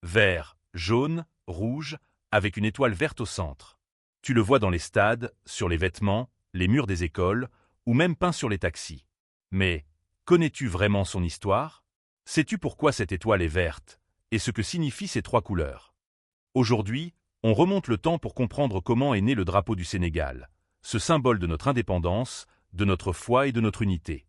vert, jaune, rouge, avec une étoile verte au centre. Tu le vois dans les stades, sur les vêtements, les murs des écoles, ou même peint sur les taxis. Mais, connais-tu vraiment son histoire? Sais-tu pourquoi cette étoile est verte, et ce que signifient ces trois couleurs? Aujourd'hui, on remonte le temps pour comprendre comment est né le drapeau du Sénégal, ce symbole de notre indépendance, de notre foi et de notre unité.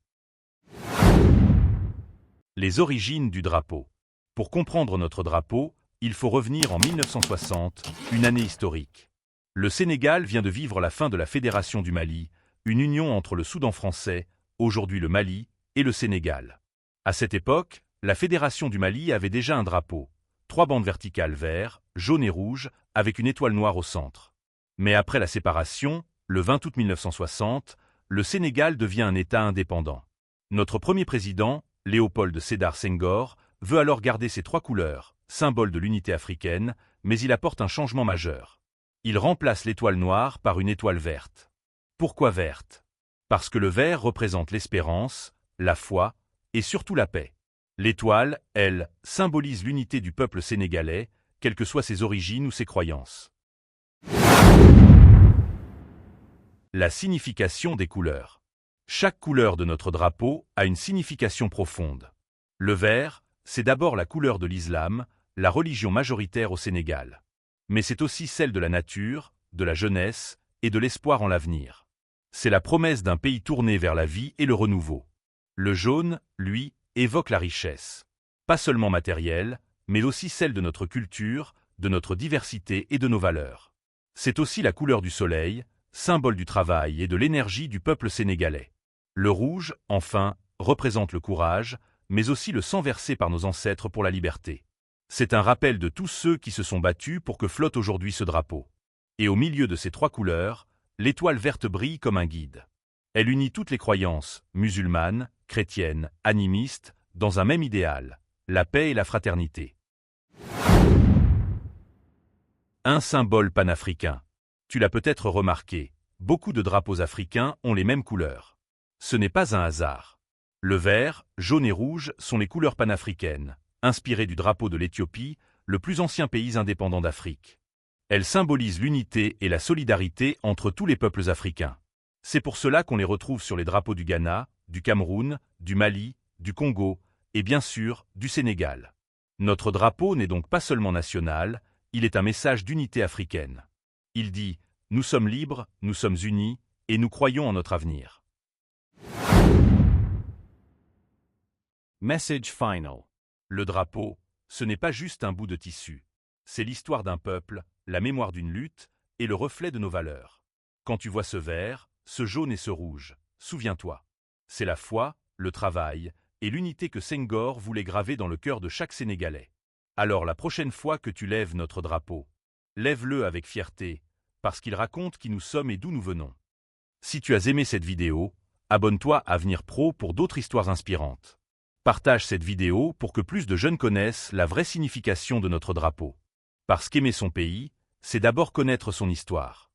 Les origines du drapeau. Pour comprendre notre drapeau, il faut revenir en 1960, une année historique. Le Sénégal vient de vivre la fin de la Fédération du Mali, une union entre le Soudan français, aujourd'hui le Mali, et le Sénégal. À cette époque, la Fédération du Mali avait déjà un drapeau, 3 bandes verticales vert, jaune et rouge, avec une étoile noire au centre. Mais après la séparation, le 20 août 1960, le Sénégal devient un État indépendant. Notre premier président, Léopold Sédar Senghor, veut alors garder ces 3 couleurs, symbole de l'unité africaine, mais il apporte un changement majeur. Il remplace l'étoile noire par une étoile verte. Pourquoi verte? Parce que le vert représente l'espérance, la foi et surtout la paix. L'étoile, elle, symbolise l'unité du peuple sénégalais, quelles que soient ses origines ou ses croyances. La signification des couleurs. Chaque couleur de notre drapeau a une signification profonde. Le vert, c'est d'abord la couleur de l'islam, la religion majoritaire au Sénégal. Mais c'est aussi celle de la nature, de la jeunesse et de l'espoir en l'avenir. C'est la promesse d'un pays tourné vers la vie et le renouveau. Le jaune, lui, évoque la richesse. Pas seulement matérielle, mais aussi celle de notre culture, de notre diversité et de nos valeurs. C'est aussi la couleur du soleil, symbole du travail et de l'énergie du peuple sénégalais. Le rouge, enfin, représente le courage, mais aussi le sang versé par nos ancêtres pour la liberté. C'est un rappel de tous ceux qui se sont battus pour que flotte aujourd'hui ce drapeau. Et au milieu de ces 3 couleurs, l'étoile verte brille comme un guide. Elle unit toutes les croyances, musulmanes, chrétiennes, animistes, dans un même idéal, la paix et la fraternité. Un symbole panafricain. Tu l'as peut-être remarqué, beaucoup de drapeaux africains ont les mêmes couleurs. Ce n'est pas un hasard. Le vert, jaune et rouge sont les couleurs panafricaines, inspirées du drapeau de l'Éthiopie, le plus ancien pays indépendant d'Afrique. Elles symbolisent l'unité et la solidarité entre tous les peuples africains. C'est pour cela qu'on les retrouve sur les drapeaux du Ghana, du Cameroun, du Mali, du Congo et bien sûr du Sénégal. Notre drapeau n'est donc pas seulement national, il est un message d'unité africaine. Il dit « Nous sommes libres, nous sommes unis et nous croyons en notre avenir ». Message final. Le drapeau, ce n'est pas juste un bout de tissu. C'est l'histoire d'un peuple, la mémoire d'une lutte et le reflet de nos valeurs. Quand tu vois ce vert, ce jaune et ce rouge, souviens-toi. C'est la foi, le travail et l'unité que Senghor voulait graver dans le cœur de chaque Sénégalais. Alors la prochaine fois que tu lèves notre drapeau, lève-le avec fierté, parce qu'il raconte qui nous sommes et d'où nous venons. Si tu as aimé cette vidéo, abonne-toi à Avenir Pro pour d'autres histoires inspirantes. Partage cette vidéo pour que plus de jeunes connaissent la vraie signification de notre drapeau. Parce qu'aimer son pays, c'est d'abord connaître son histoire.